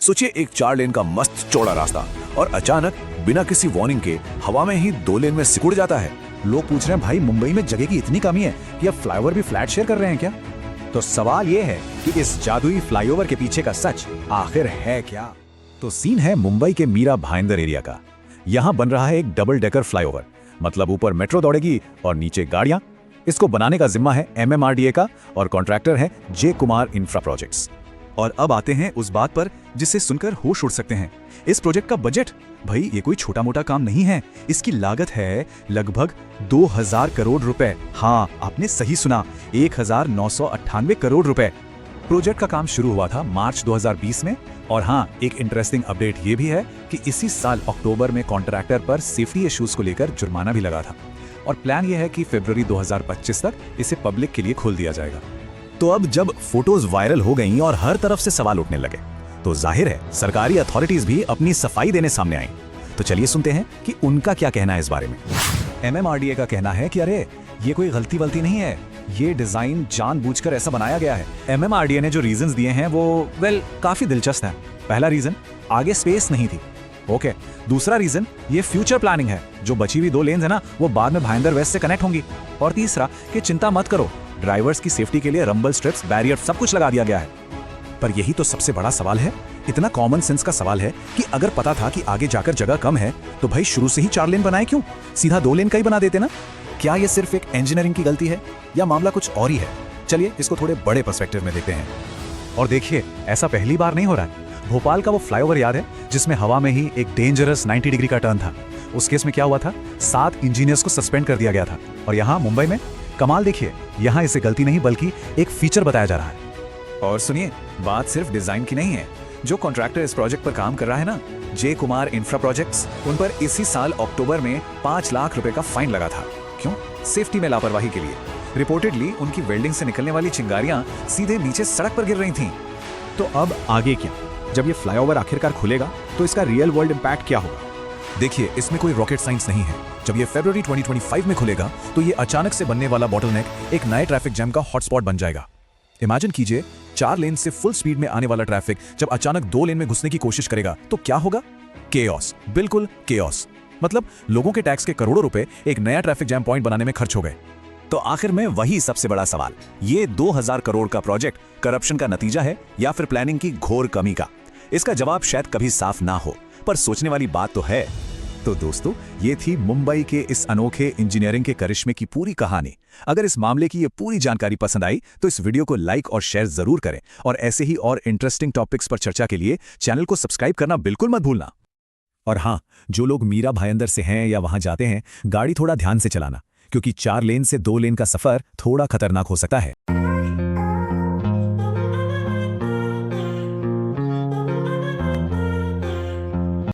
सोचिए एक 4 लेन का मस्त चौड़ा रास्ता और अचानक बिना किसी वार्निंग के हवा में ही 2 लेन में सिकुड़ जाता है। लोग पूछ रहे हैं भाई मुंबई में जगह की इतनी कमी है कि अब फ्लाईओवर भी फ्लैट शेयर कर रहे हैं क्या? तो सवाल ये है कि इस जादुई फ्लाईओवर के पीछे का सच आखिर है क्या? तो सीन है मुंबई के मीरा भाईंदर एरिया का। यहाँ बन रहा है एक डबल डेकर फ्लाईओवर, मतलब ऊपर मेट्रो दौड़ेगी और नीचे गाड़ियां। इसको बनाने का जिम्मा है MMRDA का और कॉन्ट्रैक्टर है जे कुमार इंफ्रा प्रोजेक्ट्स। और अब आते हैं उस बात पर जिसे सुनकर होश उड़ सकते हैं। इस प्रोजेक्ट का बजट, भाई ये कोई छोटा मोटा काम नहीं है। इसकी लागत है लगभग 2000 करोड़ रुपए। हाँ, आपने सही सुना, 1998 करोड़ रुपए। प्रोजेक्ट का काम शुरू हुआ था मार्च 2020 में। और हाँ, एक इंटरेस्टिंग अपडेट ये भी है कि इसी साल अक्टूबर में कॉन्ट्रैक्टर पर सेफ्टी इश्यूज को लेकर जुर्माना भी लगा था। और प्लान ये है कि फरवरी 2025 तक इसे पब्लिक के लिए खोल दिया जाएगा। तो अब जब फोटोज वायरल हो गईं और हर तरफ से सवाल उठने लगे, तो जाहिर है सरकारी अथॉरिटीज भी अपनी सफाई देने सामने आई। तो चलिए सुनते हैं कि उनका क्या कहना है इस बारे में। MMRDA का कहना है कि अरे ये कोई गलती वलती नहीं है, ये डिजाइन जानबूझकर ऐसा बनाया गया है। MMRDA ने जो रीजंस दिए हैं वो काफी दिलचस्प है। पहला रीजन, आगे स्पेस नहीं थी। ओके, दूसरा रीजन, ये फ्यूचर प्लानिंग है, जो बची हुई 2 लेन्स है ना वो बाद में भाईंदर वेस्ट से कनेक्ट होंगी। और तीसरा कि चिंता मत करो, ड्राइवर्स की सेफ्टी के लिए रंबल स्ट्रिप्स, बैरियर सब कुछ लगा दिया गया है। पर यही तो सबसे बड़ा सवाल है, इतना कॉमन सेंस का सवाल है कि अगर पता था कि आगे जाकर जगह कम है तो भाई शुरू से ही 4 लेन बनाए क्यों? सीधा 2 लेन का ही बना देते ना। क्या ये सिर्फ एक इंजीनियरिंग की गलती है या मामला कुछ और ही है? चलिए इसको थोड़े बड़े पर्सपेक्टिव में देखते हैं। और देखिए, ऐसा पहली बार नहीं हो रहा है। भोपाल का वो फ्लाईओवर याद है जिसमें हवा में ही एक डेंजरस 90 डिग्री का टर्न था? उस केस में क्या हुआ था, 7 इंजीनियर्स को सस्पेंड कर दिया गया था। और यहाँ मुंबई में कमाल देखिए, यहाँ इसे गलती नहीं बल्कि एक फीचर बताया जा रहा है। और सुनिए, बात सिर्फ डिजाइन की नहीं है। जो कॉन्ट्रैक्टर इस प्रोजेक्ट पर काम कर रहा है ना, जे कुमार इंफ्रा प्रोजेक्ट्स, उन पर इसी साल अक्टूबर में 5 लाख रुपए का फाइन लगा था। क्यों? सेफ्टी में लापरवाही के लिए। रिपोर्टेडली उनकी वेल्डिंग से निकलने वाली चिंगारियां सीधे नीचे सड़क पर गिर रही थीं। तो अब आगे क्या? जब ये फ्लाईओवर आखिरकार खुलेगा तो इसका रियल वर्ल्ड इंपैक्ट क्या होगा? देखिए, इसमें कोई रॉकेट साइंस नहीं है। जब ये फरवरी 2025 में खुलेगा तो ये अचानक से बनने वाला बॉटलनेक एक नए ट्रैफिक जैम का हॉटस्पॉट बन जाएगा। इमेजिन कीजिए, 4 लेन से फुल स्पीड में आने वाला ट्रैफिक जब अचानक 2 लेन में घुसने की कोशिश करेगा तो क्या होगा? केओस, बिल्कुल केओस। मतलब लोगों के टैक्स के करोड़ों रुपए एक नया ट्रैफिक जैम पॉइंट बनाने में खर्च हो गए। तो आखिर में वही सबसे बड़ा सवाल, ये 2000 करोड़ का प्रोजेक्ट करप्शन का नतीजा है या फिर प्लानिंग की घोर कमी का? इसका जवाब शायद कभी साफ ना हो, पर सोचने वाली बात तो है। तो दोस्तों, ये थी मुंबई के इस अनोखे इंजीनियरिंग के करिश्मे की पूरी कहानी। अगर इस मामले की ये पूरी जानकारी पसंद आई तो इस वीडियो को लाइक और शेयर जरूर करें और ऐसे ही और इंटरेस्टिंग टॉपिक्स पर चर्चा के लिए चैनल को सब्सक्राइब करना बिल्कुल मत भूलना। और हाँ, जो लोग मीरा भाईंदर से हैं या वहां जाते हैं, गाड़ी थोड़ा ध्यान से चलाना, क्योंकि 4 लेन से 2 लेन का सफर थोड़ा खतरनाक हो सकता है।